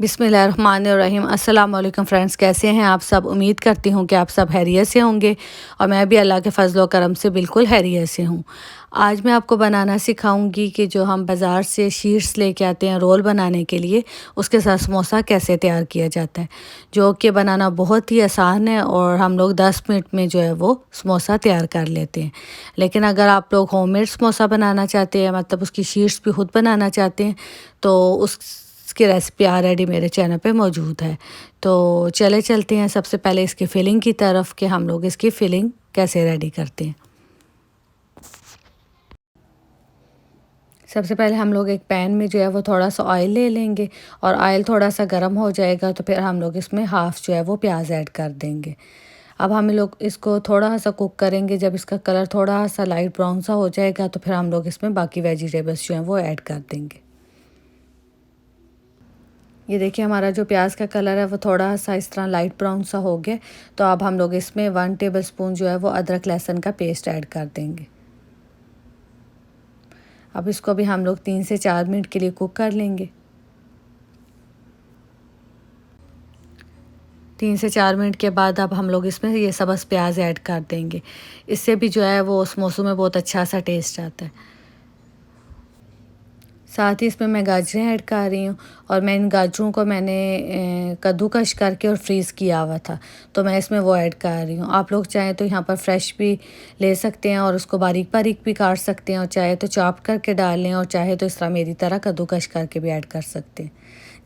बिस्मिल्लाहिर्रहमानिर्रहीम। अस्सलाम वालेकुम फ्रेंड्स, कैसे हैं आप सब। उम्मीद करती हूँ कि आप सब खैरियत से होंगे और मैं भी अल्लाह के फ़ज़ल व करम से बिल्कुल खैरियत से हूँ। आज मैं आपको बनाना सिखाऊंगी कि जो हम बाज़ार से शीट्स लेके आते हैं रोल बनाने के लिए, उसके साथ समोसा कैसे तैयार किया जाता है, जो कि बनाना बहुत ही आसान है और हम लोग 10 मिनट में जो है वो समोसा तैयार कर लेते हैं। लेकिन अगर आप लोग होममेड समोसा बनाना चाहते हैं, मतलब उसकी शीट्स भी खुद बनाना चाहते हैं, तो उसकी रेसिपी ऑलरेडी मेरे चैनल पे मौजूद है। तो चले चलते हैं सबसे पहले इसकी फिलिंग की तरफ कि हम लोग इसकी फिलिंग कैसे रेडी करते हैं। सबसे पहले हम लोग एक पैन में जो है वो थोड़ा सा ऑयल ले लेंगे और ऑयल थोड़ा सा गर्म हो जाएगा तो फिर हम लोग इसमें हाफ़ जो है वो प्याज ऐड कर देंगे। अब हम लोग इसको थोड़ा सा कुक करेंगे। जब इसका कलर थोड़ा सा लाइट ब्राउन सा हो जाएगा तो फिर हम लोग इसमें बाकी वेजिटेबल्स जो हैं वो ऐड कर देंगे। ये देखिए हमारा जो प्याज का कलर है वो थोड़ा सा इस तरह लाइट ब्राउन सा हो गया। तो अब हम लोग इसमें 1 टेबलस्पून जो है वो अदरक लहसुन का पेस्ट ऐड कर देंगे। अब इसको भी हम लोग 3 से 4 मिनट के लिए कुक कर लेंगे। 3 से 4 मिनट के बाद अब हम लोग इसमें ये सब्ज़ प्याज ऐड कर देंगे। इससे भी जो है वो समोसों में बहुत अच्छा सा टेस्ट आता है। साथ ही इसमें मैं गाजरें ऐड कर रही हूँ और मैं इन गाजरों को मैंने कद्दूकस करके और फ्रीज़ किया हुआ था, तो मैं इसमें वो ऐड कर रही हूँ। आप लोग चाहें तो यहाँ पर फ्रेश भी ले सकते हैं और उसको बारीक बारीक भी काट सकते हैं, और चाहे तो चॉप करके डाल लें, और चाहे तो इस तरह मेरी तरह कद्दूकस करके भी ऐड कर सकते हैं।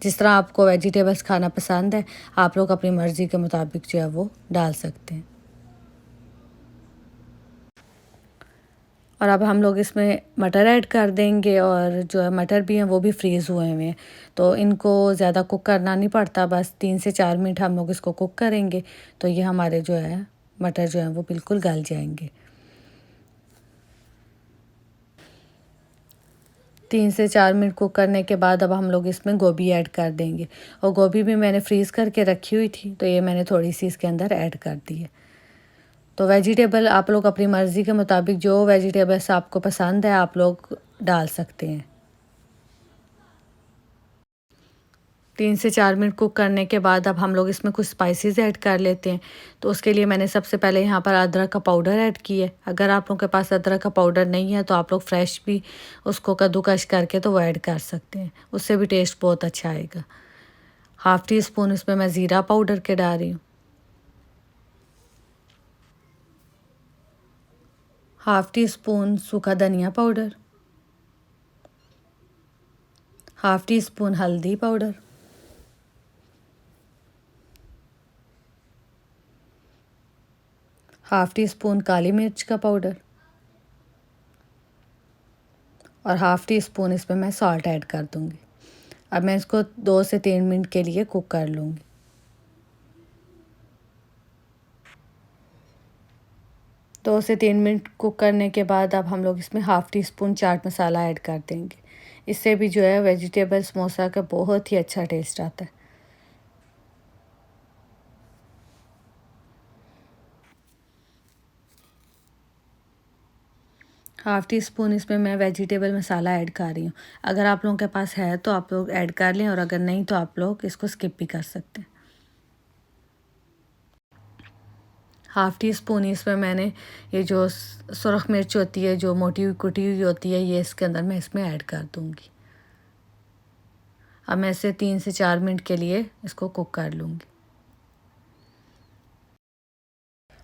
जिस तरह आपको वेजिटेबल्स खाना पसंद है, आप लोग अपनी मर्ज़ी के मुताबिक जो है वो डाल सकते हैं। और अब हम लोग इसमें मटर ऐड कर देंगे, और जो है मटर भी हैं वो भी फ्रीज़ हुए हुए हैं, तो इनको ज़्यादा कुक करना नहीं पड़ता। बस 3 से 4 मिनट हम लोग इसको कुक करेंगे तो ये हमारे जो है मटर जो हैं वो बिल्कुल गल जाएंगे। 3 से 4 मिनट कुक करने के बाद अब हम लोग इसमें गोभी ऐड कर देंगे, और गोभी भी मैंने फ्रीज़ करके रखी हुई थी, तो ये मैंने थोड़ी सी इसके अंदर ऐड कर दी है। तो वेजिटेबल आप लोग अपनी मर्ज़ी के मुताबिक जो वेजिटेबल्स आपको पसंद है आप लोग डाल सकते हैं। 3 से 4 मिनट कुक करने के बाद अब हम लोग इसमें कुछ स्पाइसेस ऐड कर लेते हैं। तो उसके लिए मैंने सबसे पहले यहाँ पर अदरक का पाउडर ऐड किया है। अगर आप लोगों के पास अदरक का पाउडर नहीं है तो आप लोग फ्रेश भी उसको कद्दूकस करके तो वो ऐड कर सकते हैं, उससे भी टेस्ट बहुत अच्छा आएगा। हाफ़ टी स्पून इसमें मैं ज़ीरा पाउडर के डाल रही हूँ। हाफ़ टी स्पून सूखा धनिया पाउडर, हाफ़ टी स्पून हल्दी पाउडर, हाफ़ टी स्पून काली मिर्च का पाउडर, और हाफ़ टी स्पून इसमें मैं सॉल्ट ऐड कर दूँगी। अब मैं इसको 2 से 3 मिनट के लिए कुक कर लूँगी। 2 से 3 मिनट कुक करने के बाद अब हम लोग इसमें half tea spoon chaat masala add कर देंगे। इससे भी जो है वेजिटेबल समोसा का बहुत ही अच्छा टेस्ट आता है। हाफ़ टी स्पून इसमें मैं वेजिटेबल मसाला ऐड कर रही हूँ। अगर आप लोगों के पास है तो आप लोग ऐड कर लें, और अगर नहीं तो आप लोग इसको स्किप भी कर सकते हैं। हाफ़ टी स्पून इसमें मैंने ये जो सुरख मिर्च होती है, जो मोटी हुई कुटी हुई होती है, ये इसके अंदर मैं इसमें ऐड कर दूँगी। अब मैं इसे 3 से 4 मिनट के लिए इसको कुक कर लूँगी।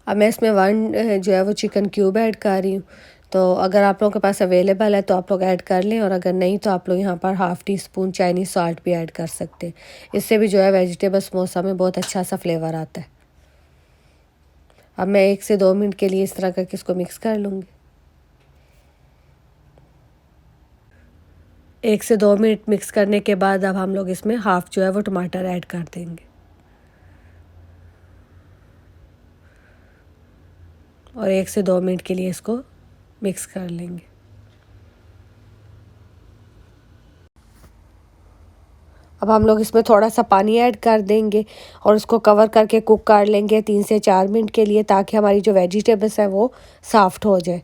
अब मैं इसमें 1 जो है वो चिकन क्यूब ऐड कर रही हूँ। तो अगर आप लोगों के पास अवेलेबल है तो आप लोग ऐड कर लें, और अगर नहीं तो आप लोग यहाँ पर half tea spoon Chinese salt भी ऐड कर सकते हैं। इससे भी जो है वेजिटेबल समोसा में बहुत अच्छा सा फ्लेवर आता है। अब मैं 1 से 2 मिनट के लिए इस तरह करके इसको मिक्स कर लूँगी। 1 से 2 मिनट मिक्स करने के बाद अब हम लोग इसमें हाफ़ जो है वो टमाटर ऐड कर देंगे, और 1 से 2 मिनट के लिए इसको मिक्स कर लेंगे। अब हम लोग इसमें थोड़ा सा पानी ऐड कर देंगे और उसको कवर करके कुक कर लेंगे 3 से 4 मिनट के लिए, ताकि हमारी जो वेजिटेबल्स है वो सॉफ्ट हो जाए।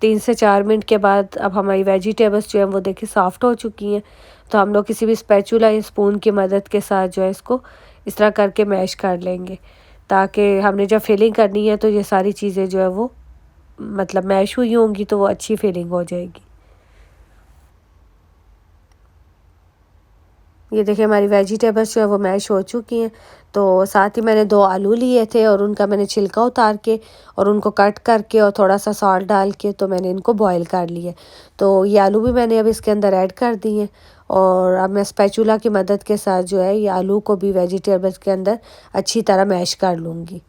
3 से 4 मिनट के बाद अब हमारी वेजिटेबल्स जो है वो देखिए सॉफ्ट हो चुकी हैं। तो हम लोग किसी भी स्पैचुला या स्पून की मदद के साथ जो है इसको इस तरह करके मैश कर लेंगे, ताकि हमने जब फिलिंग करनी है तो ये सारी चीज़ें जो है वो मतलब मैश हुई होंगी तो वो अच्छी फिलिंग हो जाएगी। ये देखिए हमारी वेजिटेबल्स जो है वो मैश हो चुकी हैं। तो साथ ही मैंने 2 आलू लिए थे और उनका मैंने छिलका उतार के और उनको कट करके और थोड़ा सा सॉल्ट डाल के तो मैंने इनको बॉईल कर लिया। तो ये आलू भी मैंने अब इसके अंदर ऐड कर दिए और अब मैं स्पैचुला की मदद के साथ जो है ये आलू को भी वेजिटेबल्स के अंदर अच्छी तरह मैश कर लूँगी।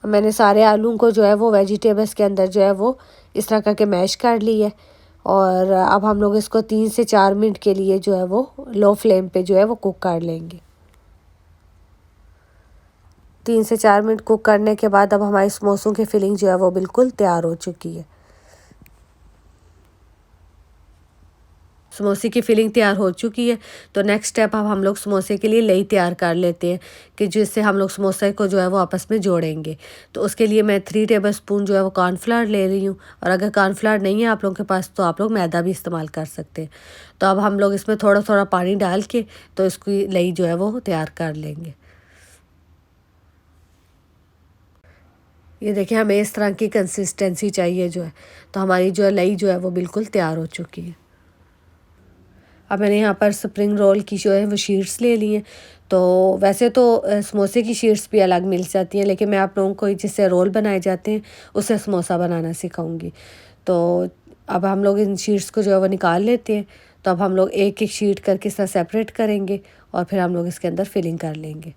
मैंने सारे आलू को जो है वो वेजिटेबल्स के अंदर जो है वो इस तरह करके मैश कर ली है और अब हम लोग इसको 3 से 4 मिनट के लिए जो है वो लो फ्लेम पे जो है वो कुक कर लेंगे। 3 से 4 मिनट कुक करने के बाद अब हमारी समोसों की फिलिंग जो है वो बिल्कुल तैयार हो चुकी है। समोसे की फिलिंग तैयार हो चुकी है। तो नेक्स्ट स्टेप अब हम लोग समोसे के लिए लई तैयार कर लेते हैं कि जिससे हम लोग समोसे को जो है वो आपस में जोड़ेंगे। तो उसके लिए मैं 3 टेबल स्पून जो है वो कॉर्नफ्लावर ले रही हूँ और अगर कॉर्नफ्लावर नहीं है आप लोगों के पास तो आप लोग मैदा भी इस्तेमाल कर सकते हैं। तो अब हम लोग इसमें थोड़ा थोड़ा पानी डाल के तो इसकी लई जो है वो तैयार कर लेंगे। ये देखिए हमें इस तरह की कंसिस्टेंसी चाहिए जो है, तो हमारी जो है लई जो है वो बिल्कुल तैयार हो चुकी है। अब मैंने यहाँ पर स्प्रिंग रोल की जो है वो शीट्स ले ली हैं। तो वैसे तो समोसे की शीट्स भी अलग मिल जाती हैं, लेकिन मैं आप लोगों को जिससे रोल बनाए जाते हैं उससे समोसा बनाना सिखाऊंगी। तो अब हम लोग इन शीट्स को जो है वो निकाल लेते हैं। तो अब हम लोग एक एक शीट करके इस तरह सेपरेट करेंगे और फिर हम लोग इसके अंदर फिलिंग कर लेंगे।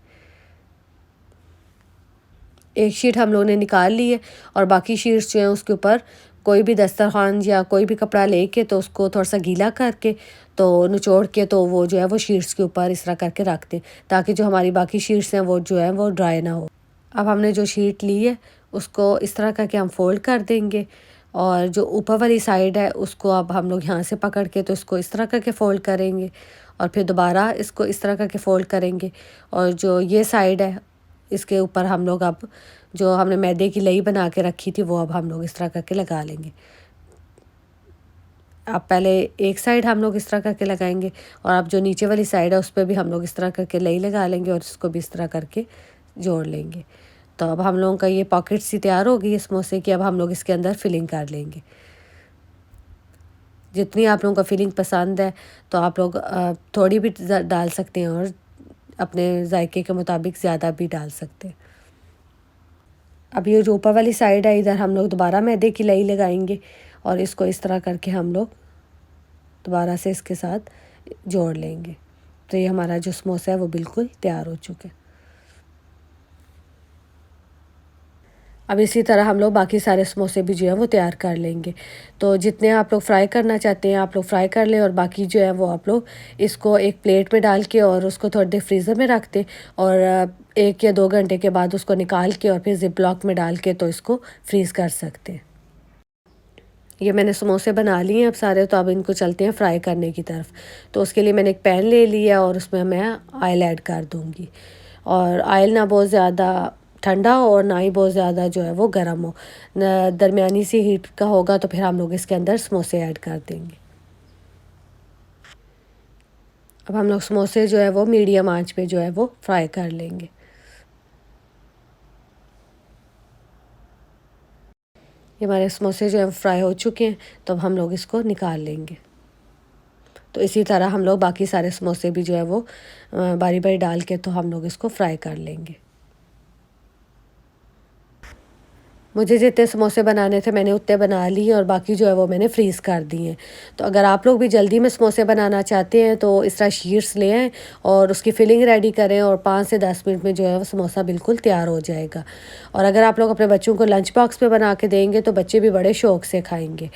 एक शीट हम लोगों ने निकाल ली है और बाकी शीट्स जो हैं उसके ऊपर कोई भी दस्तरखान या कोई भी कपड़ा लेके तो उसको थोड़ा सा गीला करके तो निचोड़ के तो वो जो है वो शीट्स के ऊपर इस तरह करके रख दें, ताकि जो हमारी बाकी शीट्स हैं वो जो है वो ड्राई ना हो। अब हमने जो शीट ली है उसको इस तरह करके हम फोल्ड कर देंगे और जो ऊपर वाली साइड है उसको अब हम लोग यहाँ से पकड़ के तो इसको इस तरह करके फ़ोल्ड करेंगे और फिर दोबारा इसको इस तरह करके फ़ोल्ड करेंगे और जो ये साइड है इसके ऊपर हम लोग अब जो हमने मैदे की लई बना के रखी थी वो अब हम लोग इस तरह करके लगा लेंगे। अब पहले एक साइड हम लोग इस तरह करके लगाएंगे और अब जो नीचे वाली साइड है उस पर भी हम लोग इस तरह करके लई लगा लेंगे और इसको भी इस तरह करके जोड़ लेंगे। तो अब हम लोगों का ये पॉकेट सी तैयार हो गई है समोसे की। अब हम लोग इसके अंदर फिलिंग कर लेंगे। जितनी आप लोगों को फिलिंग पसंद है तो आप लोग थोड़ी भी डाल सकते हैं और अपने जायके के मुताबिक ज़्यादा भी डाल सकते हैं। अब ये जो ऊपर वाली साइड है इधर हम लोग दोबारा मैदे की लई लगाएंगे और इसको इस तरह करके हम लोग दोबारा से इसके साथ जोड़ लेंगे। तो ये हमारा जो समोसा है वो बिल्कुल तैयार हो चुका है। अब इसी तरह हम लोग बाकी सारे समोसे भी जो है वो तैयार कर लेंगे। तो जितने आप लोग फ्राई करना चाहते हैं आप लोग फ्राई कर लें और बाकी जो है वो आप लोग इसको एक प्लेट में डाल के और उसको थोड़ी देर फ्रीज़र में रख दें और 1 या 2 घंटे के बाद उसको निकाल के और फिर ज़िप लॉक में डाल के तो इसको फ्रीज़ कर सकते हैं। ये मैंने समोसे बना लिए हैं अब सारे, तो अब इनको चलते हैं फ्राई करने की तरफ। तो उसके लिए मैंने एक पैन ले लिया और उसमें मैं ऑयल ऐड कर दूँगी और ऑयल ना बहुत ज़्यादा ठंडा हो और ना ही बहुत ज़्यादा जो है वो गर्म हो, दरमियानी सी हीट का होगा तो फिर हम लोग इसके अंदर समोसे ऐड कर देंगे। अब हम लोग समोसे जो है वो मीडियम आंच पे जो है वो फ्राई कर लेंगे। ये हमारे समोसे जो है फ्राई हो चुके हैं तो अब हम लोग इसको निकाल लेंगे। तो इसी तरह हम लोग बाकी सारे समोसे भी जो है वो बारी बारी डाल के तो हम लोग इसको फ्राई कर लेंगे। मुझे जितने समोसे बनाने थे मैंने उतने बना लिए और बाकी जो है वो मैंने फ्रीज़ कर दिए। तो अगर आप लोग भी जल्दी में समोसे बनाना चाहते हैं तो इस तरह शीट्स ले आएँ और उसकी फिलिंग रेडी करें और 5 से 10 मिनट में जो है वो समोसा बिल्कुल तैयार हो जाएगा। और अगर आप लोग अपने बच्चों को लंच बॉक्स में बना के देंगे तो बच्चे भी बड़े शौक़ से खाएँगे।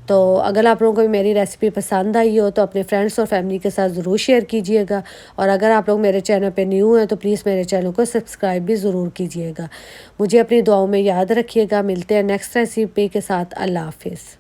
तो अगर आप लोगों को भी मेरी रेसिपी पसंद आई हो तो अपने फ्रेंड्स और फैमिली के साथ ज़रूर शेयर कीजिएगा और अगर आप लोग मेरे चैनल पे न्यू हैं तो प्लीज़ मेरे चैनल को सब्सक्राइब भी ज़रूर कीजिएगा। मुझे अपनी दुआओं में याद रखिएगा। मिलते हैं नेक्स्ट रेसिपी के साथ। अल्लाह हाफ़िज़।